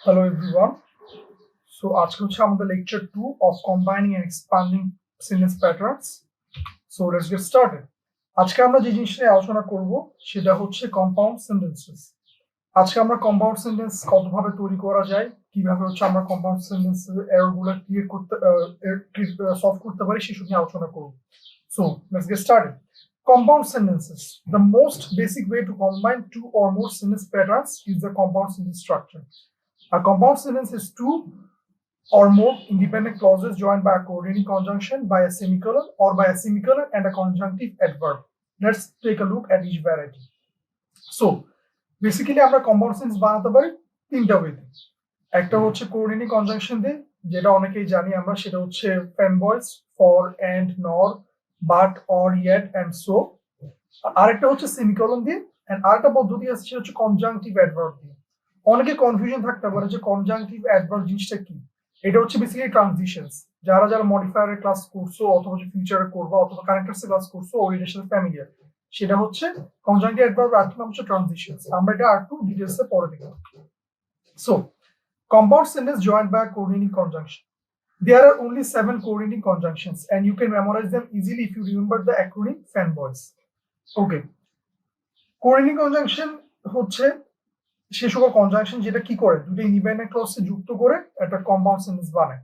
Hello everyone. So আজকে হচ্ছে আমাদের lecture 2 of combining and expanding sentence patterns. So let's get started. আজকে আমরা যে জিনিসটা নিয়ে আলোচনা করব সেটা হচ্ছে compound sentences. আজকে আমরা compound sentence কতভাবে তৈরি করা যায়, কিভাবে হচ্ছে আমরা compound sentence এর error গুলো ক্লিয়ার করতে সলভ করতে পারি সেসব নিয়ে আলোচনা করব. So let's get started. Compound sentences. The most basic way to combine two or more sentence patterns is the compound sentence structure. A compound sentence is two or more independent clauses joined by a coordinating conjunction, by a semicolon, or by a semicolon and a conjunctive adverb. Let's take a look at each variety. So, basically আমরা compound sentence বানাতে পারি তিনটা ওয়েতে। একটা হচ্ছে coordinating conjunction দিয়ে, যেটা অনেকেই জানি আমরা, সেটা হচ্ছে fanboys, for, and, nor, but, or, yet, and so. আরেকটা হচ্ছে semicolon দিয়ে, and আরেকটা পদ্ধতি আছে সেটা হচ্ছে conjunctive adverb দিয়ে। অনেকে কনফিউশন থাকতে পারে যে কনজাংটিভ অ্যাডভার্ব জিনিসটা কি। এটা হচ্ছে বেসিক্যালি ট্রানজিশনস। যারা মডিফায়ারের ক্লাস করছো অথবা যে ফিউচারে করবা অথবা কানেক্টরস ক্লাস করছো ওর সাথে ফ্যামিলিয়ার, সেটা হচ্ছে কনজাংটিভ অ্যাডভার্ব আর নাম হচ্ছে ট্রানজিশনস। আমরা এটা আর একটু ডিটেইলসে পরে দেখব। So compound sentence joined by a coordinating conjunction. There are only 7 coordinating conjunctions and you can memorize them easily if you remember the acronym fanboys. Okay. Coordinating conjunction হচ্ছে সে সকল conjunction যেটা কি করে দুটো ইন্ডিপেন্ডেন্ট ক্লজকে যুক্ত করে একটা কম্পাউন্ড সেন্টেন্স বানায়।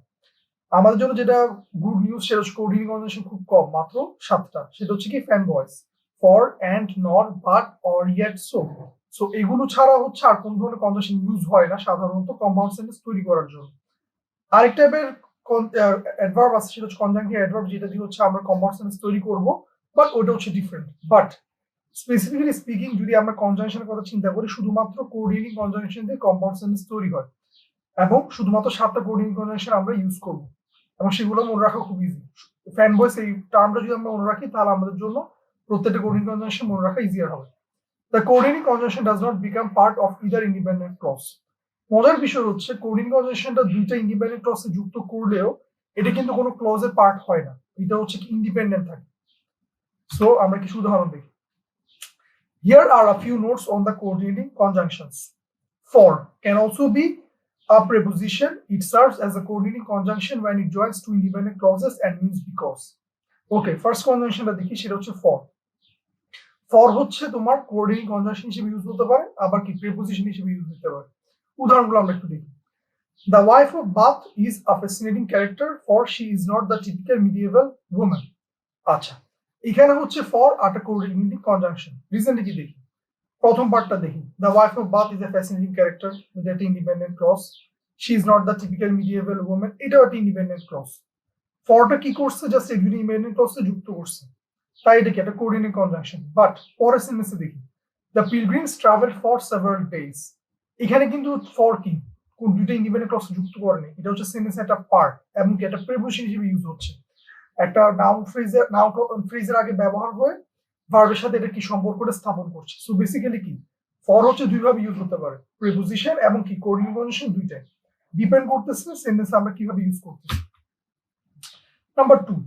আমাদের জন্য যেটা গুড নিউজ সেটা হচ্ছে কোঅর্ডিনেটিং কনজাংশন খুব কম, মাত্র 7টা। সেটা হচ্ছে কি fan voice, for, and, not, but, or, yet, so. So এগুলো ছাড়া হচ্ছে আর কোন ধরনের কনজাংশন ইউজ হয় না সাধারণত কম্পাউন্ড সেন্টেন্স তৈরি করার জন্য। আরেক টাইপের অ্যাডভার্ব আছে সেটা হচ্ছে কনজাংটিভ অ্যাডভার্ব, যেটা দিয়ে হচ্ছে আমরা কম্পাউন্ড সেন্টেন্স তৈরি করব, বাট ওটা হচ্ছে ডিফারেন্ট। বাট স্পেসিফিক্যালি স্পিকিং যদি আমরা কনজাংশনের কথা চিন্তা করি, শুধুমাত্র কোঅর্ডিনেটিং কনজাংশন দিয়ে কম্পাউন্ড সেন্টেন্স তৈরি হয় এবং শুধুমাত্র 7টা কোঅর্ডিনেটিং কনজাংশন আমরা ইউজ করব এবং সেগুলো মনে রাখা খুব ইজি। ফ্যান ভয়েস এই টার্মটা যদি আমরা মনে রাখি তাহলে আমাদের জন্য প্রত্যেকটা কোঅর্ডিনেটিং কনজাংশন মনে রাখা ইজিয়ার হবে। The coordinating conjunction does not become part of either independent clause. মজার বিষয় হচ্ছে কোঅর্ডিনেটিং কনজাংশনটা দুইটা ইন্ডিপেন্ডেন্ট ক্লজে যুক্ত করলেও এটা কিন্তু কোনো ক্লজের পার্ট হয় না, এটা হচ্ছে কি ইন্ডিপেন্ডেন্ট থাকে। সো আমরা কিছু উদাহরণ দেখি। Here are a few notes on the coordinating conjunctions. For can also be a preposition. It serves as a coordinating conjunction when it joins two independent clauses and means because. Okay, first conjunction দেখি সেটা হচ্ছে for. For হচ্ছে তোমার coordinating conjunction হিসেবে use হতে পারে, আবার কি preposition হিসেবে ইউজ হতে পারে। উদাহরণগুলো আমরা একটু দেখি। The wife of Bath is a fascinating character for she is not the typical medieval woman. আচ্ছা, এখানে হচ্ছে ফর একটা কোঅর্ডিনেটিং কনজাংশন। রিজনটা কি দেখি, প্রথম পার্টটা দেখি। The wife of Bath is a fascinating character with একটা independent clause. She is not the typical medieval women, এটাও একটা ইন্ডিপেন্ডেন্ট ক্লজ। ফরটা কি করছে, জাস্ট এই দুটো ইন্ডিপেন্ডেন্ট ক্লজকে যুক্ত করছে, তাই এটা কি একটা কোঅর্ডিনেটিং কনজাংশন। বাট পরের সেন্টেন্সে দেখি, the pilgrims travel for several days. এখানে কিন্তু ফর কি কোন দুটো ইন্ডিপেন্ডেন্ট ক্লজ যুক্ত করেনি, এটা হচ্ছে সেন্টেন্সের একটা পার্ট এবং কি একটা প্রিপোজিশন হিসেবে ইউজ হচ্ছে। একটা নাউন ফ্রেজের আগে ব্যবহার হয়ে ভার্বের সাথে এটা কি সম্পর্কটা স্থাপন করছে। সো বেসিক্যালি কি ফর হচ্ছে দুইভাবে ইউজ হতে পারে, প্রিপোজিশন এবং কি কোঅর্ডিনেটিং কনজাংশন দুইটাই ডিপেন্ড করতেছে সেন্টেন্স আমরা কিভাবে ইউজ করতেছি। Number 2,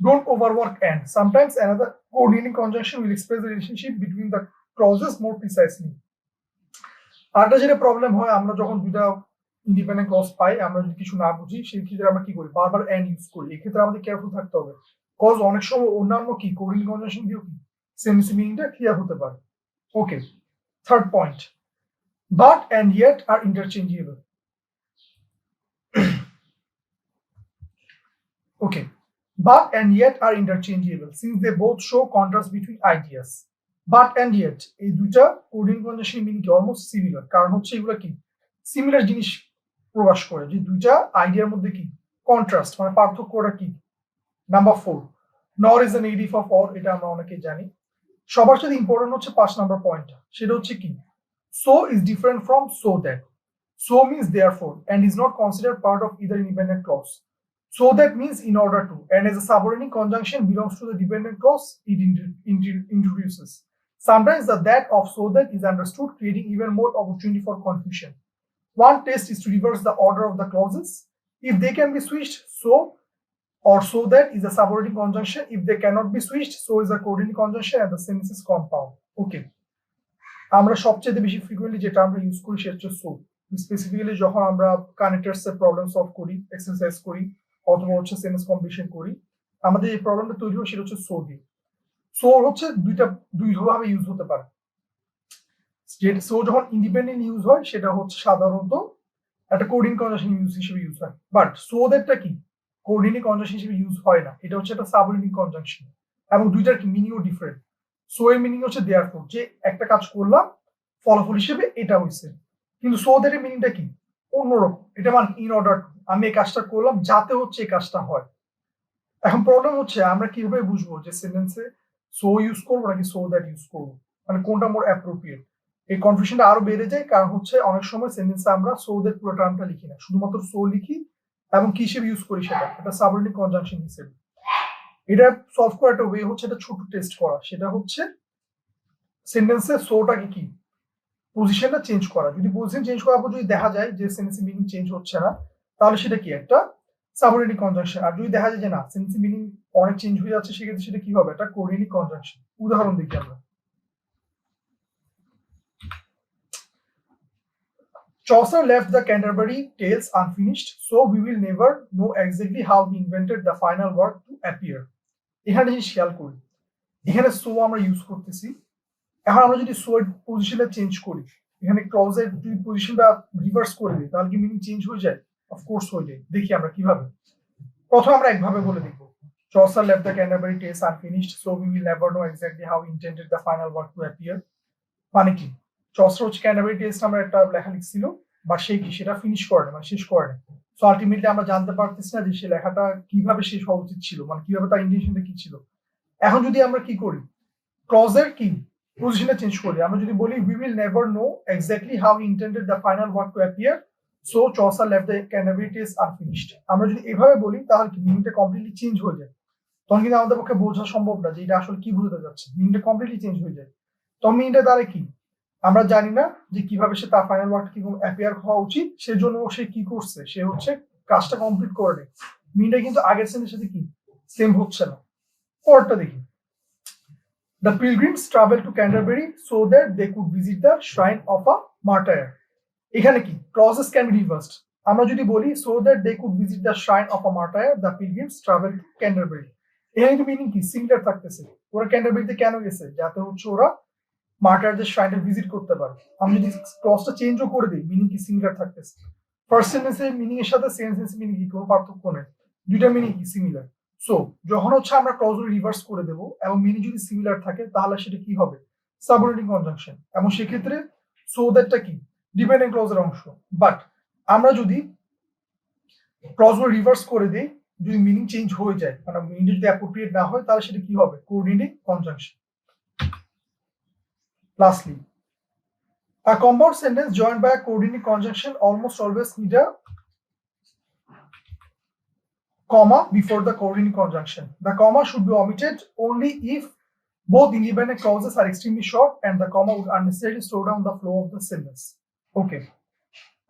don't overwork and. Sometimes another coordinating conjunction will express the relationship between the clauses more precisely. আরেকটা যেটা প্রবলেম হয়, আমরা যখন দুইটা ইন্ডিপেন্ডেন্ট ক্লজ পাই, আমরা যদি কিছু না বুঝি সেই ক্ষেত্রে আমরা কি করি, বারবার এন্ড ইউজ করি। এক্ষেত্রে আমাদের কেয়ারফুল থাকতে হবে, কজ অনেক সময় অন্যান্য কি কোঅর্ডিনেটিং কনজাংশন দিয়েও কি সেন্টেন্স মিনিংটা ক্লিয়ার হতে পারে। Okay, third point, but and yet are interchangeable. Okay, but and yet are interchangeable since they both show contrast between ideas. But and yet এই দুইটা কোঅর্ডিনেটিং কনজাংশন মিনিং কি almost similar, কারণ হচ্ছে এগুলো কি সিমিলার জিনিস প্রকাশ করে, যে দুইটা আইডিয়ার মধ্যে কি কন্ট্রাস্ট মানে পার্থক্যটা কি। নাম্বার 4, নর is a negative of or, এটা আমরা অনেকেই জানি। সবার সাথে ইম্পর্টেন্ট হচ্ছে 5 নাম্বার পয়েন্টটা, সেটা হচ্ছে কি so is different from so that. So means therefore and is not considered part of either independent clause. So that means in order to, and as a subordinate conjunction belongs to the dependent clause it introduces. Sometimes the that of so that is understood, creating even more opportunity for confusion. One test is to reverse the order of the clauses. If they can be switched, so or so that is a subordinate conjunction. If they cannot be switched, so is a coordinating conjunction and the sentence is compound. Okay, আমরা সবচেয়ে বেশি frequently যে টার্মটা use করি সেটা হচ্ছে so. Specifically যখন আমরা connectors এর প্রবলেম সলভ করি, এক্সারসাইজ করি, অথবা হচ্ছে সেন্টেন্স কম্বিনেশন করি, আমাদের এই প্রবলেমটা তৈরি হয় সেটা হচ্ছে সো দিয়ে। সো হচ্ছে দুই ভাবে ইউজ হতে পারে। সো যখন ইন্ডিপেন্ডেন্ট ইউজ হয় সেটা হচ্ছে সাধারণত একটা কোডিং কনজাংশন ইউজ হিসেবে ইউজ হয়, বাট সো দ্যাটটা কি কোডিং কনজাংশন হিসেবে ইউজ হয় না, এটা হচ্ছে একটা সাবঅর্ডিনেট কনজাংশন, এবং দুইটার কি মিনিংও ডিফারেন্ট। সো এর মিনিং হচ্ছে দেয়ারফর, যে একটা কাজ করলাম ফলাফল হিসেবে এটা হয়েছে, কিন্তু সো দ্যাট এর মিনিংটা কি অন্যরকম, এটা মানে ইন অর্ডার টু, আমি এই কাজটা করলাম যাতে হচ্ছে এই কাজটা হয়। এখন প্রবলেম হচ্ছে আমরা কিভাবে বুঝবো যে সেন্টেন্সে সো ইউজ করবো নাকি সো দ্যাট ইউজ করবো, মানে কোনটা মোর অ্যাপ্রোপ্রিয়েট। এই কনফিউশনটা আরো বেড়ে যায়, কারণ হচ্ছে অনেক সময় সেন্টেন্সে আমরা সো দ্যাট পুরো টার্মটা লিখি না, শুধুমাত্র সো লিখি, এবং কি হিসেবে ইউজ করি সেটা এটা সাবঅর্ডিনেট কনজাংশন হিসেবে। এটা সলভ করার একটা ওয়ে হচ্ছে একটা ছোট টেস্ট করা, সেটা হচ্ছে সেন্টেন্সে সোটাকে কি পজিশনটা চেঞ্জ করা। যদি পজিশন চেঞ্জ করার পর যদি দেখা যায় যে সেন্টেন্সের মিনিং চেঞ্জ হচ্ছে না, তাহলে সেটা কি একটা সাবঅর্ডিনেট কনজাংশন। আর যদি দেখা যায় যে না সেন্টেন্সের মিনিং অনেক চেঞ্জ হয়ে যাচ্ছে, সেক্ষেত্রে সেটা কি হবে একটা কোঅর্ডিনেট কনজাংশন। উদাহরণ দেখি আমরা। Chaucer left the Canterbury Tales unfinished, so we will never know exactly how he invented the final word to appear. এখানে জিনিস খেয়াল করি, এখানে সো আমরা ইউজ করতেছি। এখন আমরা যদি সো এর পজিশনটা চেঞ্জ করি, এখানে ক্লজের যদি পজিশনটা রিভার্স করে দিই, তাহলে কি মিনিং চেঞ্জ হয়ে যায়? অফকোর্স হয়ে যায়। দেখি আমরা কিভাবে। প্রথমে আমরা একভাবে বলে দিব, Chaucer left the Canterbury Tales unfinished, so we will never know exactly how he intended the final word to appear. মানে কি চসার হচ্ছে ক্যান্টারবারি টেলস আমরা একটা লেখা লিখছিল, বা সে কি সেটা ফিনিশ করে না, মানে শেষ করে না। সো আলটিমেটলি আমরা জানতে পারতেছি না যে সে লেখাটা কিভাবে শেষ হওয়া উচিত ছিল, মানে কিভাবে তার ইন্টেনশনটা কি ছিল। এখন যদি আমরা কি করি, ক্লজের কি পজিশনটা চেঞ্জ করি, আমরা যদি বলি we will never know exactly how he intended the final word to appear, so Chaucer left the Canterbury Tales unfinished, আমরা যদি এভাবে বলি তাহলে কি মিনিংটা কমপ্লিটলি চেঞ্জ হয়ে যায়। তখন কিন্তু আমাদের পক্ষে বোঝা সম্ভব না যে এটা আসলে কি বোঝাতে যাচ্ছে, মিনিংটা কমপ্লিটলি চেঞ্জ হয়ে যায়। তখন মিনিংটা দ্বারা কি আমরা জানি না যে কিভাবে সে তার ফাইনাল ওয়ার্কটা কিরকম অ্যাপিয়ার হওয়া উচিত, সেজন্য সে কি করছে, সে হচ্ছে কাজটা কমপ্লিট করে নেয়। মিনটা কিন্তু আগের সেন্টেন্সের সাথে কি সেম হচ্ছে না। পরেরটা দেখি, the pilgrims travel to Canterbury so that they could visit the shrine of a martyr. এখানে কি ক্লজেস ক্যান বি রিভার্সড। আমরা যদি বলি so that they could visit the shrine of a martyr the pilgrims travel to Canterbury, এখানে কিন্তু meaning কি similar থাকতেছে। ওরা ক্যান্টারবারিতে কেন গেছে? যাতে হচ্ছে ওরা মার্টারদের শ্রাইনটা ভিজিট করতে পারে। আমি যদি ক্লজটা চেঞ্জও করে দিই, মিনিং কি সিমিলার থাকতেছে। ফার্স্ট সেন্টেন্সের মিনিং এর সাথে সেকেন্ড সেন্টেন্সের মিনিং কি কোনো পার্থক্য নেই, দুইটা মিনিং কি সিমিলার। সো যখন হচ্ছে আমরা ক্লজগুলো রিভার্স করে দেব এবং মিনিং যদি সিমিলার থাকে, তাহলে সেটা কি হবে সাবঅর্ডিনেট কনজাংশন, এবং সেক্ষেত্রে সো দ্যাটটা কি ডিপেন্ডেন্ট ক্লজের অংশ। বাট আমরা যদি ক্লজগুলো রিভার্স করে দিই, যদি মিনিং চেঞ্জ হয়ে যায়, মানে মিনিং যদি অ্যাপ্রোপ্রিয়েট না হয়, তাহলে সেটা কি হবে coordinate conjunction. Lastly, a compound sentence joined by a coordinate conjunction almost always need a comma before the coordinate conjunction. The comma should be omitted only if both independent clauses are extremely short and the comma would unnecessarily slow down the flow of the sentence. Okay.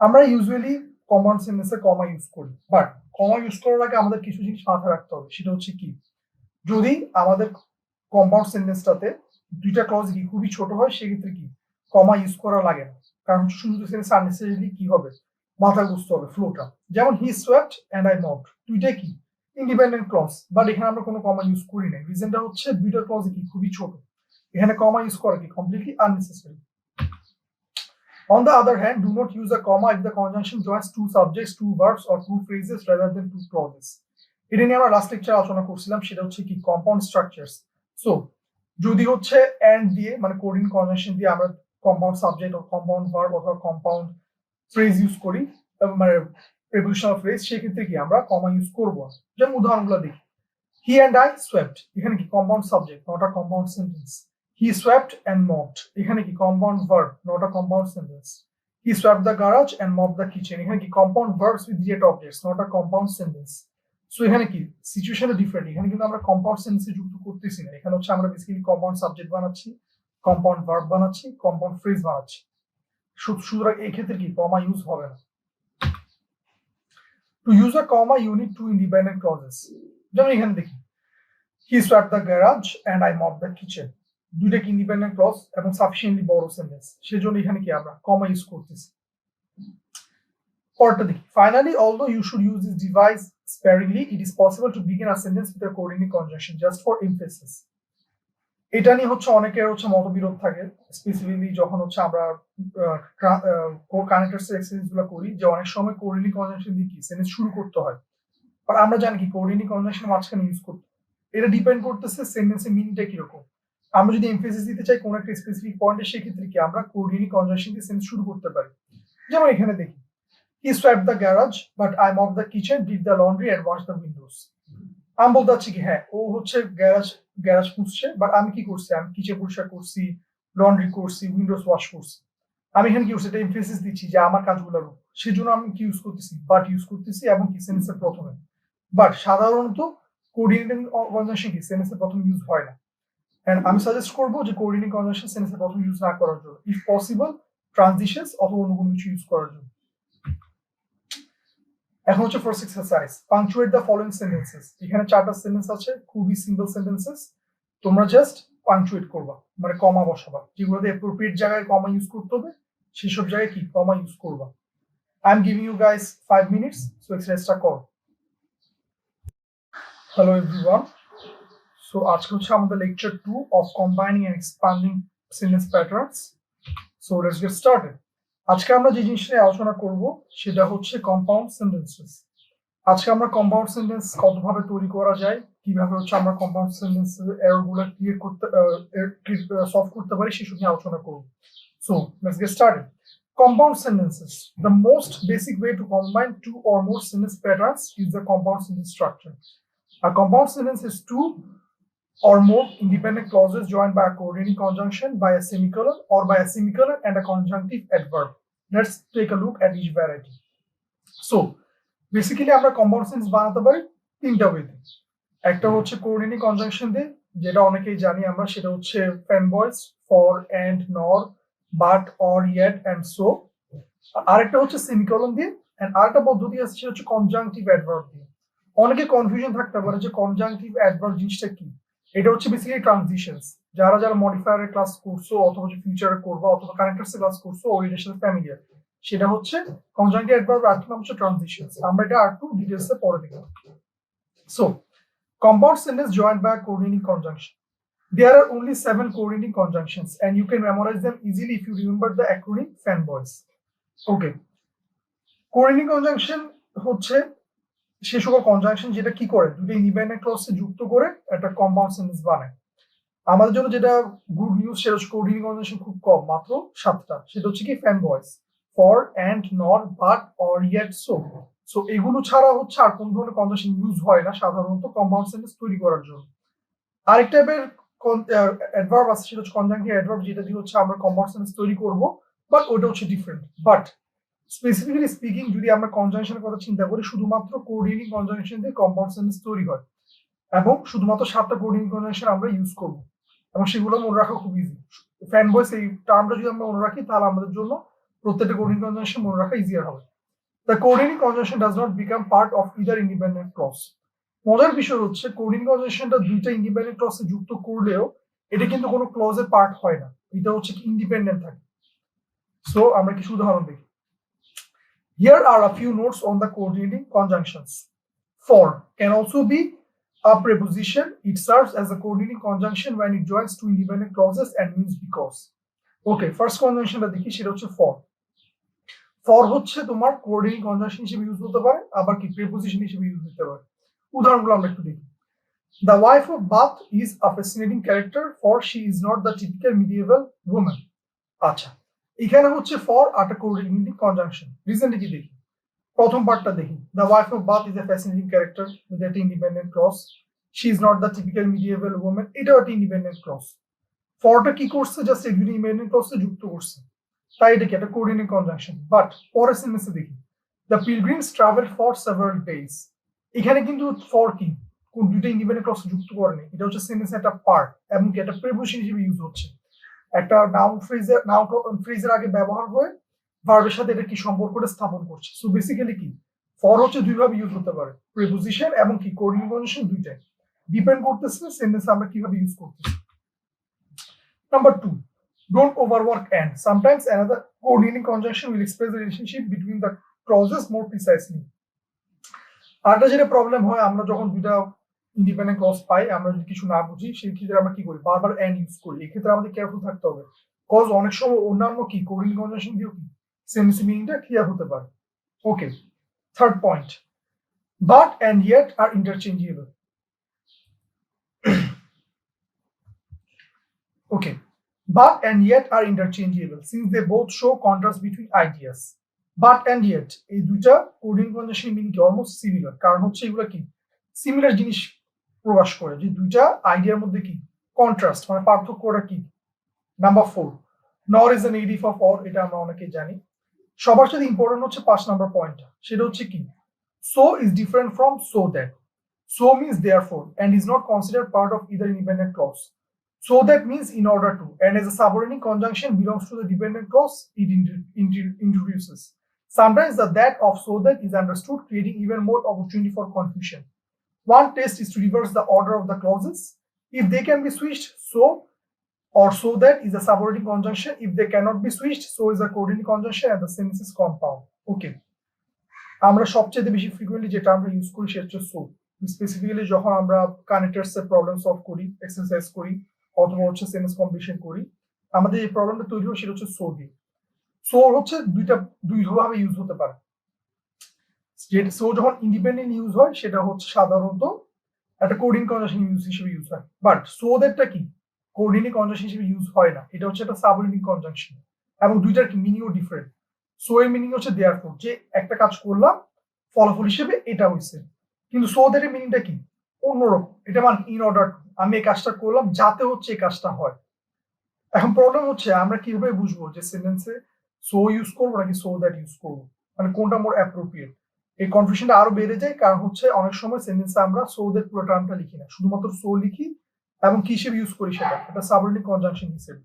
আমরা usually compound সেন্টেন্সে কমা use করি, but comma use করার আগে আমাদের কিছু জিনিস মাথায় রাখতে হবে। সেটা হচ্ছে কি, যদি আমাদের কম্পাউন্ড সেন্টেন্সটাতে দুইটা ক্লজ কি খুবই ছোট হয়, সেক্ষেত্রে কি কমা ইউজ করা লাগে না, কারণ শুধু সেন্টেন্স আননেসেসারিলি কি হবে মাথায় বুঝতে হবে ফ্লোটা। যেমন হি সোয়েপ্ট এন্ড আই মপড, দুইটা কি ইন্ডিপেন্ডেন্ট ক্লজ, বাট এখানে আমরা কোনো কমা ইউজ করি না। রিজনটা হচ্ছে দুইটা ক্লজ কি খুবই ছোট, এখানে কমা ইউজ করা কি completely unnecessary. On the other hand, do not use a comma if the conjunction joins two subjects, two verbs or two phrases rather than two clauses. এটা নিয়ে আমরা লাস্ট লেকচারে আলোচনা করছিলাম, সেটা হচ্ছে কি কম্পাউন্ড স্ট্রাকচারস। সো যদি হচ্ছে এন্ড দিয়ে মানে কোঅর্ডিনেট কনজাংশন দিয়ে আমরা কম্পাউন্ড সাবজেক্ট ও কম্পাউন্ড ভার্ব অথবা কম্পাউন্ড ফ্রেজ ইউজ করি, মানে প্রিপোজিশনাল ফ্রেজ, সেক্ষেত্রে কি আমরা কমা ইউজ করব। যেমন উদাহরণগুলো দেখি, হি অ্যান্ড আই সোয়েপ্ট, এখানে কি compound subject not a compound sentence. He swept and mopped, এখানে কি compound verb not a compound sentence. He swept the garage and mopped the kitchen, এখানে কি compound verbs with yet objects not a compound sentence. So এখানে কি সিচুয়েশনটা different, এখানে কিন্তু আমরা কম্পাউন্ড সেন্টেন্সে যুক্ত করতেছি না, এখানে হচ্ছে আমরা বেসিক্যালি কম্পাউন্ড সাবজেক্ট বানাচ্ছি, কম্পাউন্ড ভার্ব বানাচ্ছি, কম্পাউন্ড ফ্রেজ বানাচ্ছি। সুতরাং এই ক্ষেত্রে কি কমা ইউজ হবে না। To use a comma you need two independent clauses. যেমন এখানে দেখি, he swept the garage and I mopped the kitchen, দুইটা কি ইন্ডিপেন্ডেন্ট ক্লজ এবং সাফিসিয়েন্টলি বড় সেন্টেন্স, সেজন্য এখানে কি আমরা কমা ইউজ করতেছি। পরেরটা দেখি, finally although you should use this device sparingly it is possible to begin a sentence with a coordinating conjunction just for emphasis. এটা নিয়ে হচ্ছে অনেকের হচ্ছে মতবিরোধ থাকে, স্পেসিফিকলি যখন হচ্ছে আমরা কানেক্টরস এক্সারসাইজ গুলো করি, যে অনেক সময় কোঅর্ডিনেটিং কনজাংশন দিয়ে কি সেন্টেন্স শুরু করতে হয়, বাট আমরা জানি কি কোঅর্ডিনেটিং কনজাংশন মাঝখানে ইউজ করতে, এটা ডিপেন্ড করতেছে সেন্টেন্সের মিনিংটা কিরকম। আমরা যদি এমফেসিস দিতে চাই কোন একটা স্পেসিফিক পয়েন্টে, সেক্ষেত্রে কি আমরা কোঅর্ডিনেটিং কনজাংশন দিয়ে সেন্টেন্স শুরু করতে পারি। যেমন এখানে দেখি, he swiped the garage but I mop the kitchen, did the laundry and wash the windows. আমি বলতে চাচ্ছি কি, হ্যাঁ ও হচ্ছে গ্যারাজ মুছছে, বাট আমি কি করছি, আমি কিচেন পরিষ্কার করছি, লন্ড্রি করছি, উইন্ডোজ ওয়াশ করছি। আমি এখানে কি করছি, এটা এমফেসিস দিচ্ছি যে আমার কাজগুলোর উপর, সেজন্য আমি কি ইউজ করতেছি, বাট ইউজ করতেছি, এবং কি সেন্টেন্সের প্রথমে। বাট সাধারণত কোঅর্ডিনেটিং কনজাংশন কি সেন্টেন্সের প্রথমে ইউজ হয় না, এন্ড আমি সাজেস্ট করবো যে কোঅর্ডিনেটিং কনজাংশন সেন্টেন্সের প্রথমে ইউজ না করার জন্য, ইফ পসিবল ট্রানজিশনস অথবা অন্য কোনো কিছু ইউজ করার জন্য। এখন হচ্ছে first exercise, punctuate the following sentences. এখানে 4টা সেন্টেন্স আছে, খুবই সিম্পল সেন্টেন্সেস, তোমরা জাস্ট পাংচুয়েট করবা, মানে কমা বসাবা, যেগুলোতে অ্যাপ্রোপ্রিয়েট জায়গায় কমা ইউজ করতে হবে সেসব জায়গায় কি কমা ইউজ করবা। I am giving you guys 5 minutes, so এক্সারসাইজটা করো। হ্যালো এভরিওয়ান, সো আজকে হচ্ছে আমাদের lecture 2 of combining and expanding sentence patterns. So let's get started. আজকে আমরা যে জিনিসটা নিয়ে আলোচনা করব সেটা হচ্ছে কম্পাউন্ড সেন্টেন্সেস। আজকে আমরা কম্পাউন্ড সেন্টেন্স কতভাবে তৈরি করা যায়, কিভাবে হচ্ছে আমরা কম্পাউন্ড সেন্টেন্সের এররগুলো ক্লিয়ার করতে সলভ করতে পারি সেসব নিয়ে আলোচনা করব। So let's get started. Compound sentences. The most basic way to combine two or more sentence patterns is the compound sentence structure. A compound sentence is two or more independent clauses joined by a coordinating conjunction, by a semicolon, or by a semicolon and a conjunctive adverb. Let's take a look at each variety. So, basically আমরা compound sentence বানাতে পারি তিনটা ওয়েতে। একটা হচ্ছে coordinating conjunction দিয়ে, যেটা অনেকেই জানি আমরা, সেটা হচ্ছে FANBOYS, for, and, nor, but, or, yet and so. আরেকটা হচ্ছে সেমিকলন দিয়ে, এন্ড আরেকটা পদ্ধতি আছে সেটা হচ্ছে কনজাংটিভ অ্যাডভার্ব দিয়ে। অনেকে কনফিউশন থাকতে পারে যে কনজাংটিভ অ্যাডভার্ব জিনিসটা কি। এটা হচ্ছে বেসিক্যালি ট্রানজিশনস। যারা যারা মডিফায়ারের ক্লাস করছো অথবা যে ফিউচারে করবা অথবা কানেক্টরস ক্লাস করছো ওরিয়েন্টেশন ফ্যামিলিয়ার, সেটা হচ্ছে কনজাংটিভ অ্যাডভার্ব, আর নাম হচ্ছে ট্রানজিশনস। আমরা এটা আর একটু ডিটেইলসে পরে দেখব। So compound sentence joined by a coordinating conjunction. There are only 7 coordinating conjunctions and you can memorize them easily if you remember the acronym FANBOYS. Okay. Coordinating conjunction হচ্ছে সে সকল conjunction যেটা কি করে দুটো ইন্ডিপেন্ডেন্ট ক্লজকে যুক্ত করে একটা কম্পাউন্ড সেন্টেন্স বানায়। আমাদের জন্য যেটা গুড নিউজ সেটা হচ্ছে কোঅর্ডিনেটিং কনজাংশন খুব কম, মাত্র 7টা। সেটা হচ্ছে কি FANBOYS, for, and, not, but, or, yet, so. So এগুলো ছাড়া হচ্ছে আর কোন ধরনের কনজাংশন ইউজ হয় না সাধারণত কম্পাউন্ড সেন্টেন্স তৈরি করার জন্য। আরেক টাইপের অ্যাডভার্ব আছে সেটা হচ্ছে কনজাংটিভ অ্যাডভার্ব, যেটা দিয়ে হচ্ছে আমরা কম্পাউন্ড সেন্টেন্স তৈরি করব, বাট ওটা হচ্ছে ডিফারেন্ট। বাট স্পেসিফিক্যালি স্পিকিং যদি আমরা কনজাংশনের কথা চিন্তা করি, শুধুমাত্র কোঅর্ডিনেটিং কনজাংশন দিয়ে কম্পাউন্ড সেন্টেন্স তৈরি হয়, এবং শুধুমাত্র 7টা কোঅর্ডিনেটিং কনজাংশন আমরা ইউজ করব, এবং সেগুলো মনে রাখা খুব ইজি। ফ্যানবয়েস এই টার্মটা যদি আমরা মনে রাখি তাহলে আমাদের জন্য প্রত্যেকটা কোঅর্ডিনেটিং কনজাংশন মনে রাখা ইজিয়ার হবে। The coordinating conjunction does not become part of either independent clause. মজার বিষয় হচ্ছে কোঅর্ডিনেটিং কনজাংশনটা দুইটা ইন্ডিপেন্ডেন্ট ক্লজে যুক্ত করলেও এটা কিন্তু কোনো ক্লজের পার্ট হয় না, এটা হচ্ছে কি ইন্ডিপেন্ডেন্ট থাকে। সো আমরা কিছু উদাহরণ দেখি। Here are a few notes on the coordinating conjunctions. For can also be a preposition. It serves as a coordinating conjunction when it joins two independent clauses and means because. Okay, first conjunctionটা দেখি, সেটা হচ্ছে for. For হচ্ছে তোমার coordinating conjunction হিসেবে use হতে পারে, আবার কি প্রিপোজিশন হিসেবে ইউজ হতে পারে। উদাহরণগুলো আমরা একটু দেখি। The wife of Bath is a fascinating character for she is not the typical medieval woman. আচ্ছা, এখানে হচ্ছে ফর আর একটা কোঅর্ডিনেটিং কনজাংশন। রিজনটা কি দেখি, প্রথম পার্টটা দেখি। The wife of Bath is a fascinating character with an independent clause. She is not the typical medieval woman, এটাও একটা ইন্ডিপেন্ডেন্ট ক্লজ। ফরটা কি করছে, জাস্ট এই দুটো ইন্ডিপেন্ডেন্ট ক্লজকে যুক্ত করছে, তাই এটা কি একটা কোঅর্ডিনেটিং কনজাংশন। বাট পরের সেন্টেন্সে দেখি, the pilgrims travel for several days. এখানে কিন্তু ফর কি কোন দুটো ইন্ডিপেন্ডেন্ট ক্লজ যুক্ত করেনি, এটা হচ্ছে সেন্টেন্সের একটা পার্ট, এবং কি একটা প্রিপোজিশন হিসেবে ইউজ হচ্ছে। একটা নাউন ফ্রেজের আগে ব্যবহার হয়ে ভার্বের সাথে এটা কি সম্পর্কটা স্থাপন করছে। সো বেসিক্যালি কি ফর হচ্ছে দুইভাবে ইউজ হতে পারে, প্রিপোজিশন এবং কি কোঅর্ডিনেটিং কনজাংশন, দুইটাই ডিপেন্ড করতেছে সেন্টেন্স আমরা কিভাবে ইউজ করতেছি। Number 2, don't overwork and. Sometimes another Coordinating conjunction will express the relationship between the clauses more precisely. আরেকটা যেটা প্রবলেম হয়, আমরা যখন দুইটা ইন্ডিপেন্ডেন্ট ক্লজ পাই, আমরা যদি কিছু না বুঝি সেই ক্ষেত্রে আমরা কি করি, বারবার এন্ড ইউজ করি। এক্ষেত্রে আমাদের কেয়ারফুল থাকতে হবে, কজ অনেক সময় অন্যান্য কি কোডিং কনজাংশন দিয়েও কি সেন্টেন্স মিনিংটা ক্লিয়ার হতে পারে। Okay, third point, but and yet are interchangeable. Okay, but and yet are interchangeable since they both show contrast between ideas. But and yet এই দুইটা coding conjunction meaning almost similar, কারণ হচ্ছে এগুলো কি similar জিনিস প্রকাশ করে, যে দুইটা আইডিয়ার মধ্যে কি কন্ট্রাস্ট, মানে পার্থক্যটা কি। নাম্বার 4, নর is a negative of or, এটা আমরা অনেকেই জানি। সবার সাথে ইম্পর্টেন্ট হচ্ছে 5 নাম্বার পয়েন্টটা, সেটা হচ্ছে কি so is different from so that. So means therefore and is not considered part of either independent clause. So that means in order to, and as a subordinate conjunction belongs to the dependent clause it introduces. Sometimes the that of so that is understood, creating even more opportunity for confusion. One test is to reverse the order of the clauses. If they can be switched, so or so that is a subordinate conjunction. If they cannot be switched, so is a coordinate conjunction and the sentence is compound. Okay. আমরা সবচেয়ে বেশি frequently যে টার্মটা use করি সেটা হচ্ছে so. Specifically যখন আমরা connectors এর প্রবলেম সলভ করি, এক্সারসাইজ করি, অথবা হচ্ছে সেন্টেন্স কম্বিনেশন করি, আমাদের এই প্রবলেমটা তৈরি হয় সেটা হচ্ছে সো দিয়ে। সো হচ্ছে দুই ভাবে ইউজ হতে পারে। সো যখন ইন্ডিপেন্ডেন্ট ইউজ হয় সেটা হচ্ছে সাধারণত একটা কোডিং কনজাংশন ইউজ হিসেবে ইউজ হয়, বাট সো দ্যাটটা কি কোডিং কনজাংশন হিসেবে ইউজ হয় না, এটা হচ্ছে একটা সাবঅর্ডিনেট কনজাংশন, এবং দুইটার কি মিনিংও ডিফারেন্ট। সো এর মিনিং হচ্ছে দেয়ারফর, যে একটা কাজ করলাম ফলাফল হিসেবে এটা হয়েছে, কিন্তু সো দ্যাট এর মিনিংটা কি অন্যরকম, এটা মানে ইন অর্ডার টু, আমি এই কাজটা করলাম যাতে হচ্ছে এই কাজটা হয়। এখন প্রবলেম হচ্ছে আমরা কিভাবে বুঝবো যে সেন্টেন্সে সো ইউজ করবো নাকি সো দ্যাট ইউজ করবো, মানে কোনটা মোর অ্যাপ্রোপ্রিয়েট। এই কনফিউশনটা আরো বেড়ে যায়, কারণ হচ্ছে অনেক সময় সেন্টেন্সে আমরা সো দ্যাট পুরো টার্মটা লিখি না, শুধুমাত্র সো লিখি, এবং কি হিসেবে ইউজ করি সেটা এটা সাবঅর্ডিনেট কনজাংশন হিসেবে।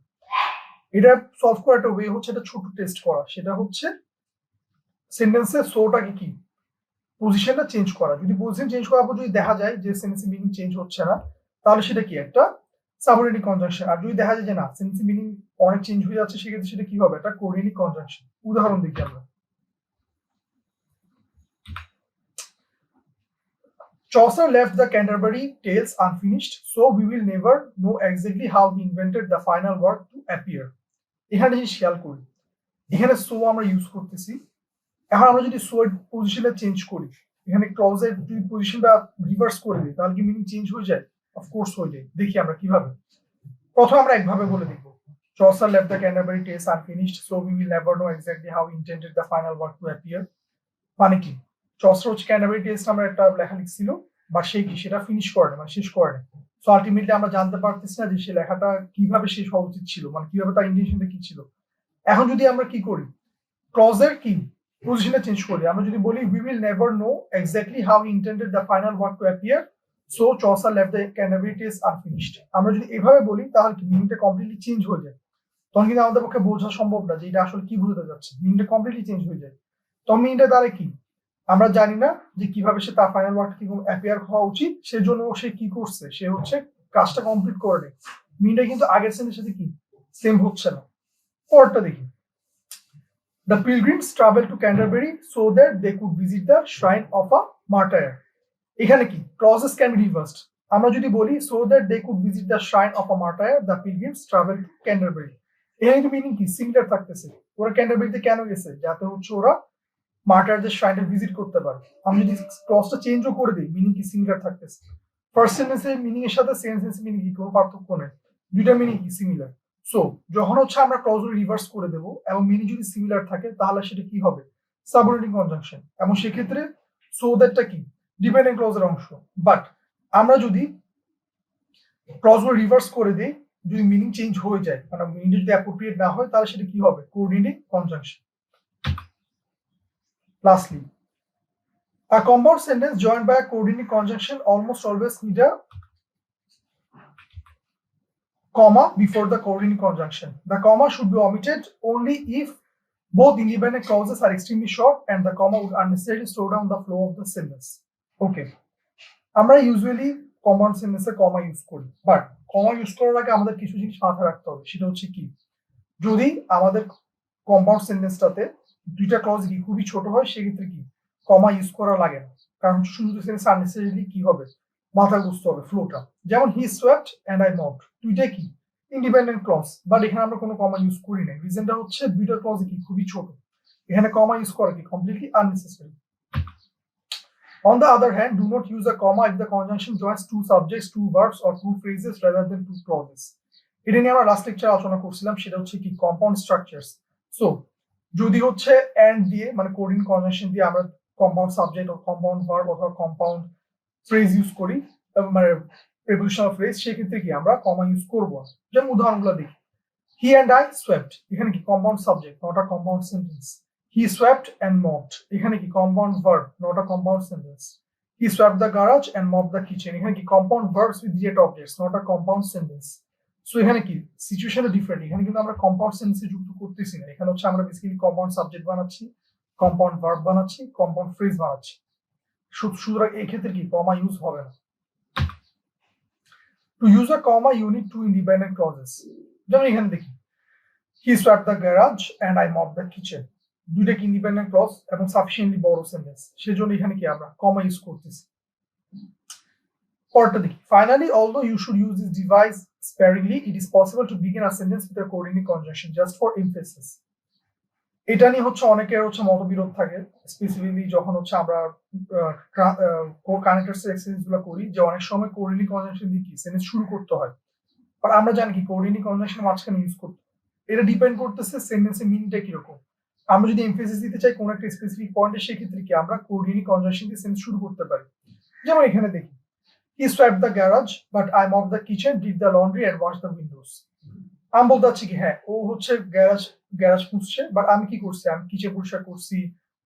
এটা সলভ করার একটা ওয়ে হচ্ছে একটা ছোট টেস্ট করা, সেটা হচ্ছে সেন্টেন্সে সোটাকে কি পজিশনটা চেঞ্জ করা। যদি পজিশন চেঞ্জ করার পর যদি দেখা যায় যে সেন্টেন্সের মিনিং চেঞ্জ হচ্ছে না, তাহলে সেটা কি একটা সাবঅর্ডিনেট কনজাংশন। আর যদি দেখা যায় যে না সেন্টেন্সের মিনিং অনেক চেঞ্জ হয়ে যাচ্ছে, সেক্ষেত্রে সেটা কি হবে একটা কোঅর্ডিনেট কনজাংশন। উদাহরণ দেখি আমরা। Chaucer left the Canterbury Tales unfinished, so we will never know exactly how he invented the final word to appear. এখানে জিনিস খেয়াল করি, এখানে সো আমরা ইউজ করতেছি। এখন আমরা যদি সো এর পজিশনটা চেঞ্জ করি, এখানে ক্লজের যদি পজিশনটা রিভার্স করে দিই, তাহলে কি মিনিং চেঞ্জ হয়ে যায়? অফকোর্স হয়ে যায়। দেখি আমরা কিভাবে। প্রথমে আমরা একভাবে বলে দিব, Chaucer left the Canterbury Tales unfinished, so we will never know exactly how he intended the final word to appear. মানে কি Chaucer হচ্ছে Canterbury Tales আমরা একটা লেখা লিখছিল, বা সে কি সেটা ফিনিশ করে না, মানে শেষ করে না। সো আলটিমেটলি আমরা জানতে পারতেছি না যে সে লেখাটা কিভাবে শেষ হওয়া উচিত ছিল, মানে কিভাবে তার ইন্টেনশনটা কি ছিল। এখন যদি আমরা কি করি, ক্লজের কি পজিশনটা চেঞ্জ করি, আমরা যদি বলি we will never know exactly how he intended the final word to appear, so Chaucer left the Canterbury Tales unfinished. আমরা যদি এভাবে বলি তাহলে কি মিনিংটা কমপ্লিটলি চেঞ্জ হয়ে যায়, তখন কিন্তু আমাদের পক্ষে বোঝা সম্ভব না যে এটা আসলে কি বোঝাতে যাচ্ছে, মিনিংটা কমপ্লিটলি চেঞ্জ হয়ে যায়। তখন মিনিংটা তাহলে কি আমরা জানি না যে কিভাবে সে তার ফাইনাল ওয়ার্ড কিরকম অ্যাপিয়ার হওয়া উচিত, সেজন্য সে কি করছে, সে হচ্ছে কাজটা কমপ্লিট করে নেয়। মিনিংটা কিন্তু আগের সেন্টেন্সের সাথে কি সেম হচ্ছে না। পরেরটা দেখি, The pilgrims traveled to Canterbury so that they could visit the shrine of a martyr. এখানে কি clauses can be reversed. আমরা যদি বলি so that they could visit the shrine of a martyr, the pilgrims traveled to Canterbury. এখানে কিন্তু meaning কি similar থাকতেছে। ওরা ক্যান্টারবারিতে কেন গেছে? যাতে হচ্ছে ওরা মার্টারদের শ্রাইনটা ভিজিট করতে পারে। আমি যদি ক্লজটা চেঞ্জও করে দিই, মিনিং কি সিমিলার থাকতেছে। ফার্স্ট সেন্টেন্সের মিনিং এর সাথে সেকেন্ড সেন্টেন্সের মিনিং কি কোনো পার্থক্য নেই, দুইটা মিনিং কি সিমিলার। সো যখন হচ্ছে আমরা ক্লজগুলো রিভার্স করে দেব এবং মিনিং যদি সিমিলার থাকে, তাহলে সেটা কি হবে সাবঅর্ডিনেট কনজাংশন, এবং সেক্ষেত্রে সো দ্যাটটা কি ডিপেন্ডেন্ট ক্লজের অংশ। বাট আমরা যদি ক্লজগুলো রিভার্স করে দিই, যদি মিনিং চেঞ্জ হয়ে যায়, মানে মিনিং যদি অ্যাপ্রোপ্রিয়েট না হয়, তাহলে সেটা কি হবে coordinate conjunction. Lastly, a compound sentence joined by a coordinate conjunction almost always need a comma before the coordinate conjunction. The comma should be omitted only if both independent clauses are extremely short and the comma would unnecessarily slow down the flow of the sentence. Okay. আমরা usually common সেন্টেন্সে কমা use করি, but comma use করার আগে আমাদের কিছু জিনিস মাথায় রাখতে হবে। সেটা হচ্ছে কি, যদি আমাদের কম্পাউন্ড সেন্টেন্সটাতে দুইটা ক্লজ কি খুবই ছোট হয়, সেক্ষেত্রে কি কমা ইউজ করা লাগে না, কারণ শুধু সেন্টেন্স আননেসেসারিলি কি হবে, মাথা বুঝতে হবে ফ্লোটা। যেমন হি সোয়েপ্ট অ্যান্ড আই মপড, দুইটাই কি ইন্ডিপেন্ডেন্ট ক্লজ, বাট এখানে আমরা কোনো কমা ইউজ করি না। রিজনটা হচ্ছে দুইটা ক্লজ কি খুবই ছোট, এখানে কমা ইউজ করা কি completely unnecessary. On the other hand, do not use a comma if the conjunction joins two subjects, two verbs, or two phrases rather than two clauses. এটা নিয়ে আমরা লাস্ট লেকচারে আলোচনা করছিলাম, সেটা হচ্ছে কি কম্পাউন্ড স্ট্রাকচারস। সো যদি হচ্ছে এন্ড দিয়ে মানে কোডিং কনজাংশন দিয়ে আমরা কম্পাউন্ড সাবজেক্ট ও কম্পাউন্ড ভার্ব অথবা কম্পাউন্ড ফ্রেজ ইউজ করি, মানে প্রিপোজিশনাল ফ্রেজ, সেক্ষেত্রে কি আমরা কমা ইউজ করব না। যেমন উদাহরণগুলো দেখি, হি অ্যান্ড আই সোয়েপ্ট, এখানে কি compound subject, not a compound sentence. He swept and mopped, এখানে কি compound verb, not a compound sentence. He swept the garage and mopped the kitchen, এখানে কি compound verbs with direct objects, not a compound sentence. So এখানে কি সিচুয়েশনটা different, এখানে কিন্তু আমরা কম্পাউন্ড সেন্টেন্সে যুক্ত করতেছি না, এখানে হচ্ছে আমরা বেসিক্যালি কম্পাউন্ড সাবজেক্ট বানাচ্ছি, কম্পাউন্ড ভার্ব বানাচ্ছি, কম্পাউন্ড ফ্রেজ বানাচ্ছি। সুতরাং এই ক্ষেত্রে কি কমা ইউজ হবে না। To use a comma you need two independent clauses. যেমন এখানে দেখি, he swept the garage and I mopped the kitchen, দুইটা কি ইন্ডিপেন্ডেন্ট ক্লজ এবং সাফিসিয়েন্টলি বড় সেন্টেন্স, সেজন্য এখানে কি আমরা কমা ইউজ করতেছি। পরেরটা দেখি, finally although you should use this device sparingly, it is possible to begin a sentence with a coordinating conjunction just for emphasis. এটা নিয়ে হচ্ছে অনেকের হচ্ছে মতবিরোধ থাকে, স্পেসিফিকলি যখন হচ্ছে আমরা কানেক্টরস এক্সারসাইজ গুলো করি, যে অনেক সময় কোঅর্ডিনেটিং কনজাংশন দিয়ে কি সেন্টেন্স শুরু করতে হয়, আর আমরা জানি কি কোঅর্ডিনেটিং কনজাংশন মাঝখানে ইউজ করতে, এটা ডিপেন্ড করতেছে সেন্টেন্সের মিনিংটা কিরকম। আমরা যদি এমফেসিস দিতে চাই কোন একটা স্পেসিফিক পয়েন্টে, সেক্ষেত্রে কি আমরা কোঅর্ডিনেটিং কনজাংশন দিয়ে সেন্টেন্স শুরু করতে পারি। যেমন এখানে দেখি, he swept the garage but I mopped the kitchen, did the laundry and wash the windows. আমি বলতে চাচ্ছি কি হ্যাঁ, ও হচ্ছে গ্যারাজ মুছছে, বাট আমি কি করছি, আমি কিচেন পরিষ্কার করছি,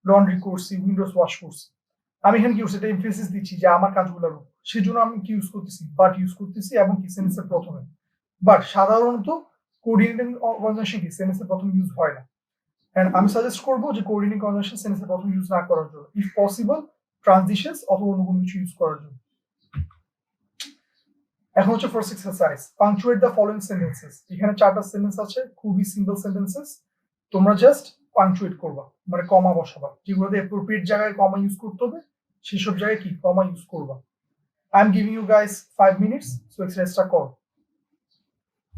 লন্ড্রি করছি, উইন্ডোজ ওয়াশ করছি। আমি এখানে কি করছি, এটা এমফেসিস দিচ্ছি যে আমার কাজগুলো, সেজন্য আমি কি ইউজ করতেছি, বাট ইউজ করতেছি, এবং কি সেন্টেন্সের প্রথমে। বাট সাধারণত কোঅর্ডিনেটিং কনজাংশন কি সেন্টেন্সের প্রথমে ইউজ হয় না। এন্ড আমি সাজেস্ট করবো যে কোঅর্ডিনেটিং কনজাংশন সেন্টেন্সের প্রথমে ইউজ না করার জন্য, ইফ পসিবল ট্রানজিশনস অথবা অন্য কোনো কিছু ইউজ করার জন্য। এখন হচ্ছে first exercise, punctuate the following sentences. এখানে চারটা সেন্টেন্স আছে, খুবই সিম্পল সেন্টেন্সেস, তোমরা জাস্ট পাংচুয়েট করবা, মানে কমা বসাবা, যেগুলোতে অ্যাপ্রোপ্রিয়েট জায়গায় কমা ইউজ করতে হবে সেসব জায়গায় কি কমা ইউজ করবা। I am giving you guys 5 minutes, so এক্সারসাইজটা করো।